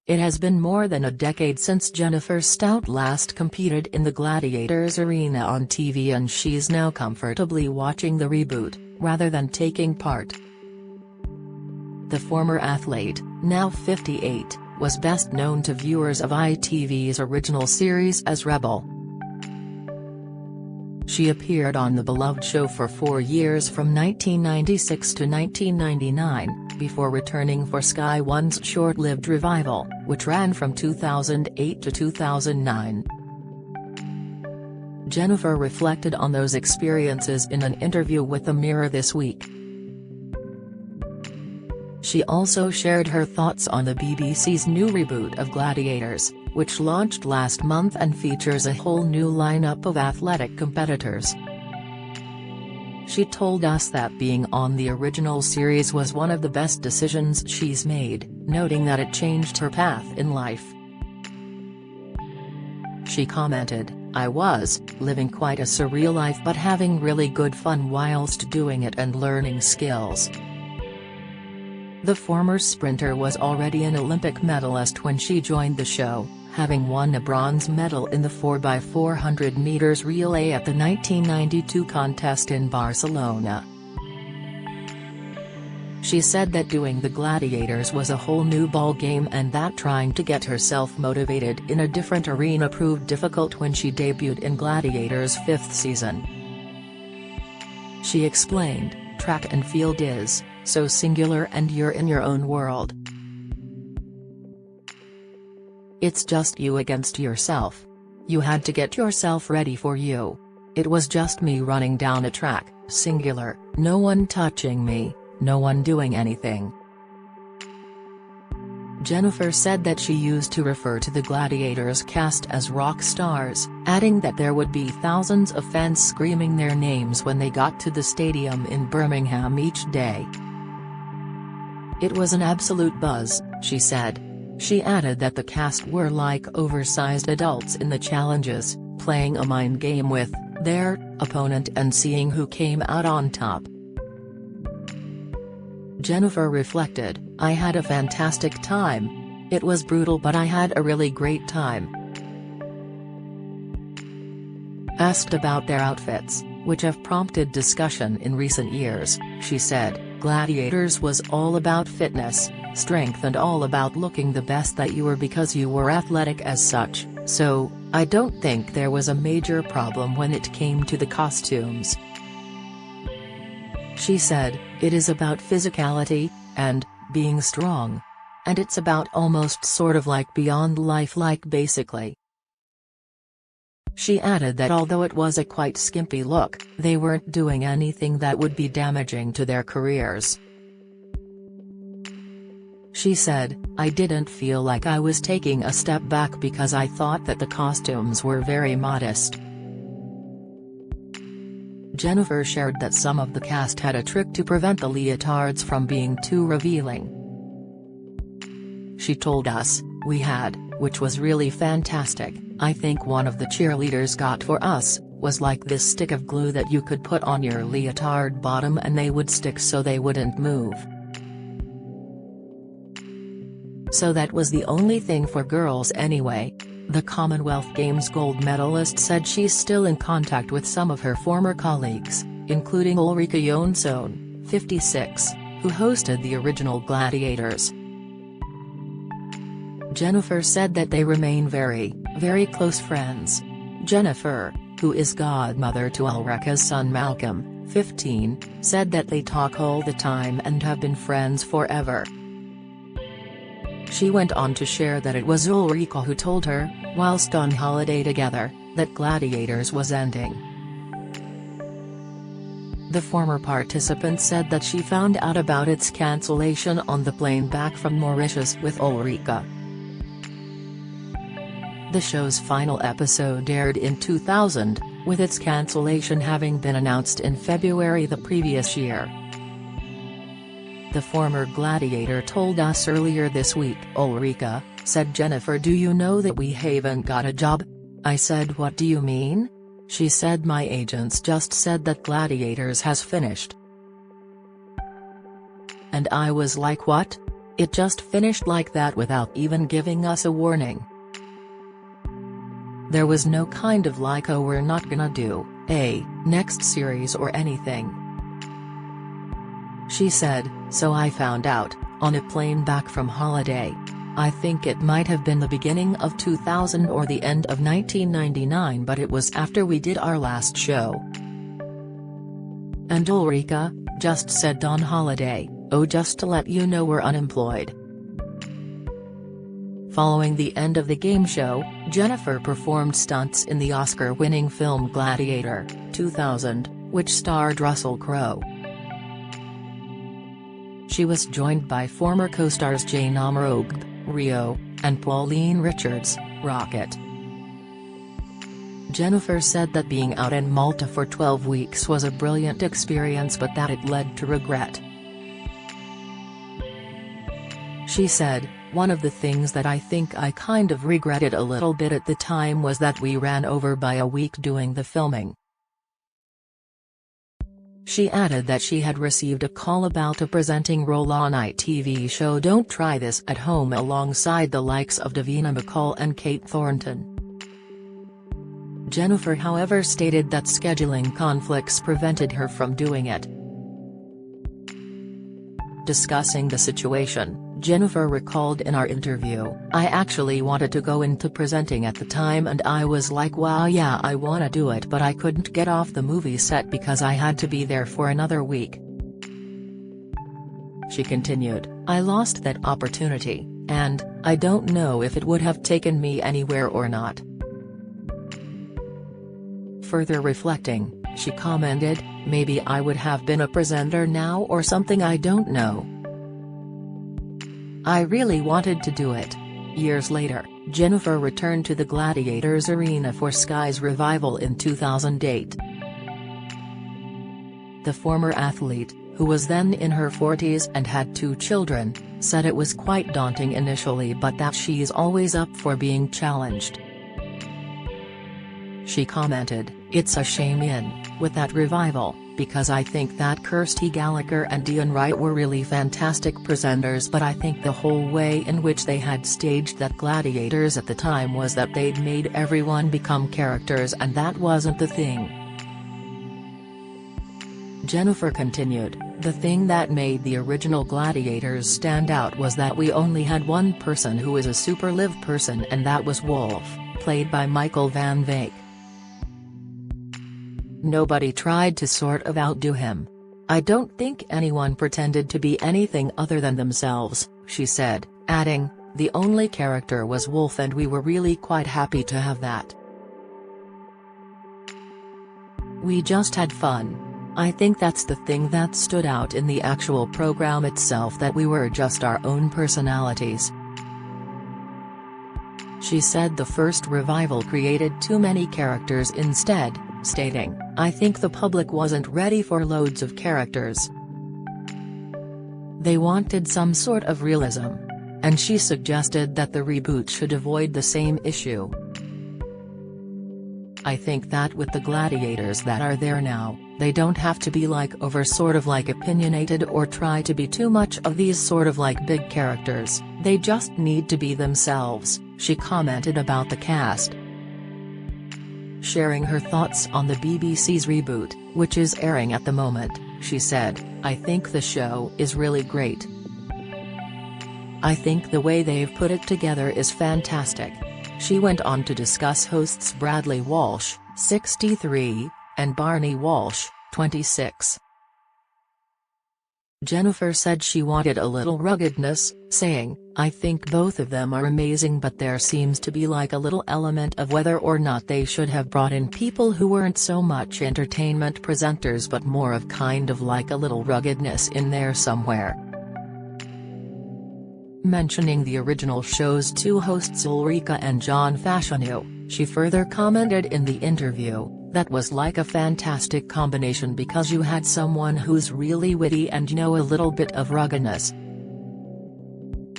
It has been more than a decade since Jennifer Stout last competed in the Gladiators arena on TV, and she's now comfortably watching the reboot, rather than taking part. The former athlete, now 58, was best known to viewers of ITV's original series as Rebel. She appeared on the beloved show for 4 years from 1996 to 1999, before returning for Sky One's short-lived revival, which ran from 2008 to 2009. Jennifer reflected on those experiences in an interview with The Mirror this week. She also shared her thoughts on the BBC's new reboot of Gladiators, which launched last month and features a whole new lineup of athletic competitors. She told us that being on the original series was one of the best decisions she's made, noting that it changed her path in life. She commented, "I was living quite a surreal life but having really good fun whilst doing it and learning skills." The former sprinter was already an Olympic medalist when she joined the show, having won a bronze medal in the 4x400 meters relay at the 1992 contest in Barcelona. She said that doing the Gladiators was a whole new ballgame and that trying to get herself motivated in a different arena proved difficult when she debuted in Gladiators' 5th season. She explained, "Track and field is so singular and you're in your own world. It's just you against yourself. You had to get yourself ready for you. It was just me running down a track, singular, no one touching me, no one doing anything." Jennifer said that she used to refer to the Gladiators cast as rock stars, adding that there would be thousands of fans screaming their names when they got to the stadium in Birmingham each day. "It was an absolute buzz," she said. She added that the cast were like oversized adults in the challenges, playing a mind game with their opponent and seeing who came out on top. Jennifer reflected, "I had a fantastic time. It was brutal but I had a really great time." Asked about their outfits, which have prompted discussion in recent years, she said, "Gladiators was all about fitness, strength and all about looking the best that you were because you were athletic as such, so I don't think there was a major problem when it came to the costumes." She said, "It is about physicality, and being strong. And it's about almost sort of like beyond life-like basically." She added that although it was a quite skimpy look, they weren't doing anything that would be damaging to their careers. She said, "I didn't feel like I was taking a step back because I thought that the costumes were very modest." Jennifer shared that some of the cast had a trick to prevent the leotards from being too revealing. She told us, "We had, which was really fantastic. I think one of the cheerleaders got for us, was like this stick of glue that you could put on your leotard bottom and they would stick so they wouldn't move. So that was the only thing for girls anyway." The Commonwealth Games gold medalist said she's still in contact with some of her former colleagues, including Ulrika Jonsson, 56, who hosted the original Gladiators. Jennifer said that they remain very, very close friends. Jennifer, who is godmother to Ulrika's son Malcolm, 15, said that they talk all the time and have been friends forever. She went on to share that it was Ulrika who told her, whilst on holiday together, that Gladiators was ending. The former participant said that she found out about its cancellation on the plane back from Mauritius with Ulrika. The show's final episode aired in 2000, with its cancellation having been announced in February the previous year. The former Gladiator told us earlier this week, "Ulrika," said Jennifer, "do you know that we haven't got a job?" I said, "What do you mean?" She said, "My agents just said that Gladiators has finished." And I was like, "What?" It just finished like that without even giving us a warning. There was no kind of like, oh, we're not gonna do a next series or anything. She said, so I found out, on a plane back from holiday. I think it might have been the beginning of 2000 or the end of 1999, but it was after we did our last show. And Ulrika just said on holiday, oh, just to let you know we're unemployed. Following the end of the game show, Jennifer performed stunts in the Oscar-winning film Gladiator, 2000, which starred Russell Crowe. She was joined by former co-stars Jane Amrogue, Rio, and Pauline Richards, Rocket. Jennifer said that being out in Malta for 12 weeks was a brilliant experience, but that it led to regret. She said, one of the things that I think I kind of regretted a little bit at the time was that we ran over by a week doing the filming. She added that she had received a call about a presenting role on ITV show Don't Try This at Home alongside the likes of Davina McCall and Kate Thornton. Jennifer, however, stated that scheduling conflicts prevented her from doing it. Discussing the situation, Jennifer recalled in our interview, I actually wanted to go into presenting at the time and I was like, wow, yeah, I wanna do it, but I couldn't get off the movie set because I had to be there for another week. She continued, I lost that opportunity, and I don't know if it would have taken me anywhere or not. Further reflecting, she commented, maybe I would have been a presenter now or something, I don't know. I really wanted to do it. Years later, Jennifer returned to the Gladiators arena for Sky's revival in 2008. The former athlete, who was then in her 40s and had 2 children, said it was quite daunting initially, but that she's always up for being challenged. She commented, it's a shame with that revival, because I think that Kirsty Gallagher and Ian Wright were really fantastic presenters, but I think the whole way in which they had staged that Gladiators at the time was that they'd made everyone become characters, and that wasn't the thing. Jennifer continued, the thing that made the original Gladiators stand out was that we only had one person who is a super live person, and that was Wolf, played by Michael Van Veek. Nobody tried to sort of outdo him. I don't think anyone pretended to be anything other than themselves, she said, adding, the only character was Wolf and we were really quite happy to have that. We just had fun. I think that's the thing that stood out in the actual program itself, that we were just our own personalities. She said the first revival created too many characters instead, stating, I think the public wasn't ready for loads of characters. They wanted some sort of realism. And she suggested that the reboot should avoid the same issue. I think that with the Gladiators that are there now, they don't have to be like over sort of like opinionated or try to be too much of these sort of like big characters, they just need to be themselves, she commented about the cast. Sharing her thoughts on the BBC's reboot, which is airing at the moment, she said, I think the show is really great. I think the way they've put it together is fantastic. She went on to discuss hosts Bradley Walsh, 63, and Barney Walsh, 26. Jennifer said she wanted a little ruggedness, saying, I think both of them are amazing, but there seems to be like a little element of whether or not they should have brought in people who weren't so much entertainment presenters but more of kind of like a little ruggedness in there somewhere. Mentioning the original show's 2 hosts Ulrika and John Fashanu, she further commented in the interview, that was like a fantastic combination because you had someone who's really witty and a little bit of ruggedness.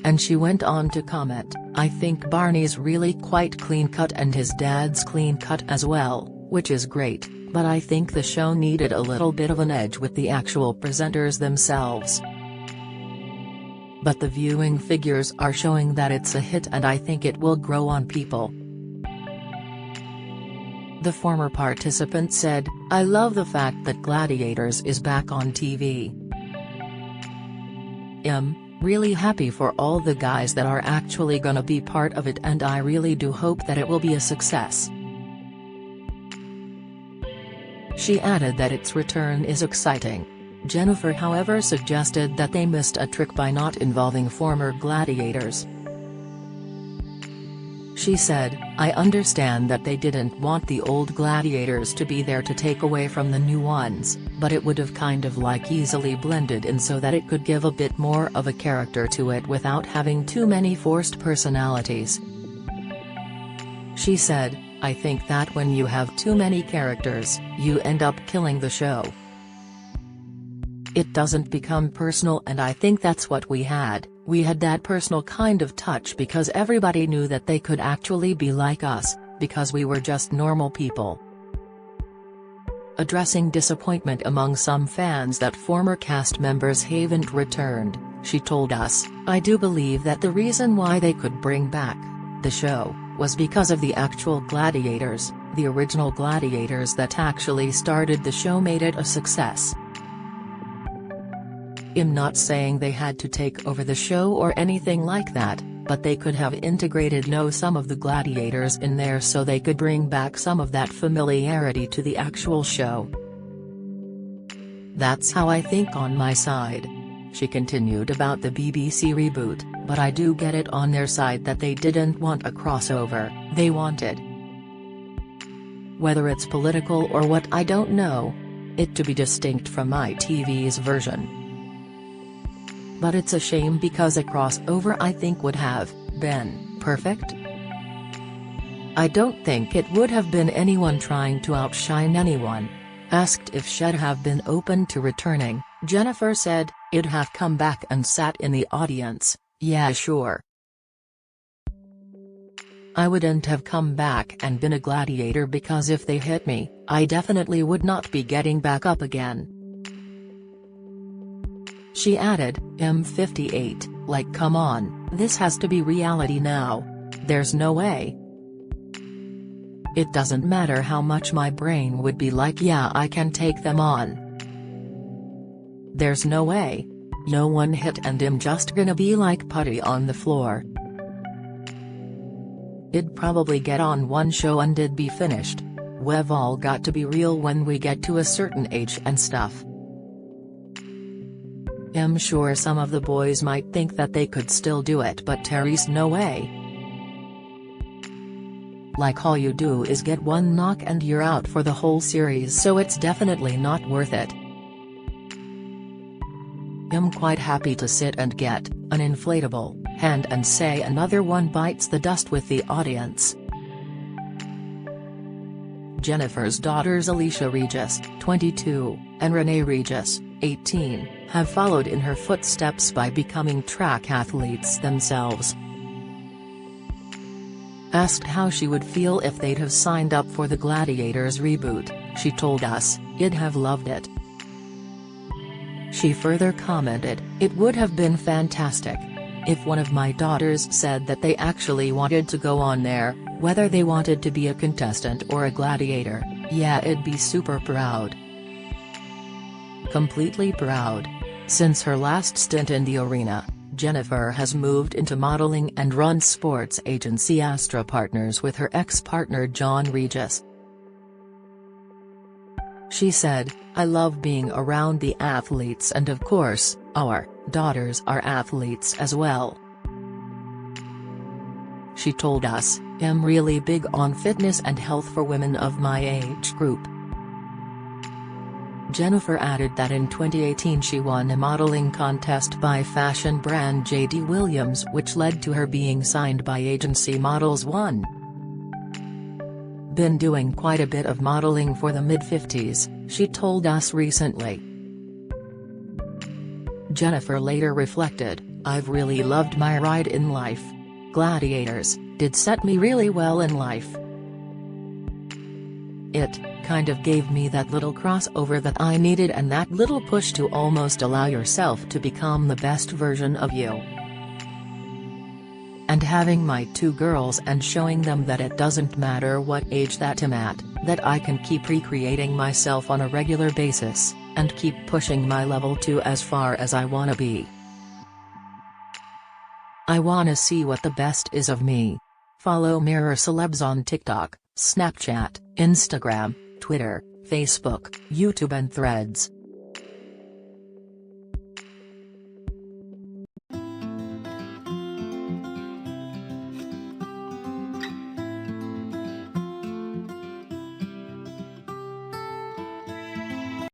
And she went on to comment, I think Barney's really quite clean-cut and his dad's clean-cut as well, which is great, but I think the show needed a little bit of an edge with the actual presenters themselves. but the viewing figures are showing that it's a hit and I think it will grow on people." The former participant said, "I love the fact that Gladiators is back on TV. I'm really happy for all the guys that are actually gonna be part of it and I really do hope that it will be a success." She added that its return is exciting. Jennifer however suggested that they missed a trick by not involving former gladiators. She said, "I understand that they didn't want the old gladiators to be there to take away from the new ones, but it would have kind of like easily blended in so that it could give a bit more of a character to it without having too many forced personalities." She said, "I think that when you have too many characters, you end up killing the show. It doesn't become personal and I think that's what we had that personal kind of touch because everybody knew that they could actually be like us, because we were just normal people." Addressing disappointment among some fans that former cast members haven't returned, she told us, "I do believe that the reason why they could bring back the show was because of the actual gladiators, the original gladiators that actually started the show made it a success. I'm not saying they had to take over the show or anything like that, but they could have integrated some of the gladiators in there so they could bring back some of that familiarity to the actual show. That's how I think on my side." She continued about the BBC reboot, "But I do get it on their side that they didn't want a crossover, they wanted, whether it's political or what I don't know, it to be distinct from ITV's version. But it's a shame because a crossover I think would have been perfect. I don't think it would have been anyone trying to outshine anyone." Asked if she'd have been open to returning, Jennifer said, "I'd have come back and sat in the audience, yeah sure. I wouldn't have come back and been a gladiator because if they hit me, I definitely would not be getting back up again." She added, "I'm 58, like come on, this has to be reality now. There's no way. It doesn't matter how much my brain would be like yeah I can take them on. There's no way. No one hit and I'm just gonna be like putty on the floor. I'd probably get on one show and it'd be finished. We've all got to be real when we get to a certain age and stuff. I'm sure some of the boys might think that they could still do it but Terry's no way. Like all you do is get one knock and you're out for the whole series so it's definitely not worth it. I'm quite happy to sit and get an inflatable hand and say another one bites the dust with the audience." Jennifer's daughters Alicia Regis, 22, and Renee Regis, 18, have followed in her footsteps by becoming track athletes themselves. Asked how she would feel if they'd have signed up for the Gladiators reboot, she told us, "I'd have loved it." She further commented, "It would have been fantastic. If one of my daughters said that they actually wanted to go on there, whether they wanted to be a contestant or a gladiator, yeah I'd be super proud. Completely proud." Since her last stint in the arena, Jennifer has moved into modeling and runs sports agency Astra Partners with her ex-partner John Regis. She said, "I love being around the athletes and of course, our daughters are athletes as well." She told us, "I'm really big on fitness and health for women of my age group." Jennifer added that in 2018 she won a modeling contest by fashion brand JD Williams which led to her being signed by agency Models 1. "Been doing quite a bit of modeling for the mid-50s, she told us recently. Jennifer later reflected, "I've really loved my ride in life. Gladiators did set me really well in life. It kind of gave me that little crossover that I needed and that little push to almost allow yourself to become the best version of you." and having my 2 girls and showing them that it doesn't matter what age that I'm at, that I can keep recreating myself on a regular basis, and keep pushing my level to as far as I wanna be. I wanna see what the best is of me. Follow Mirror Celebs on TikTok, Snapchat, Instagram, Twitter, Facebook, YouTube and Threads.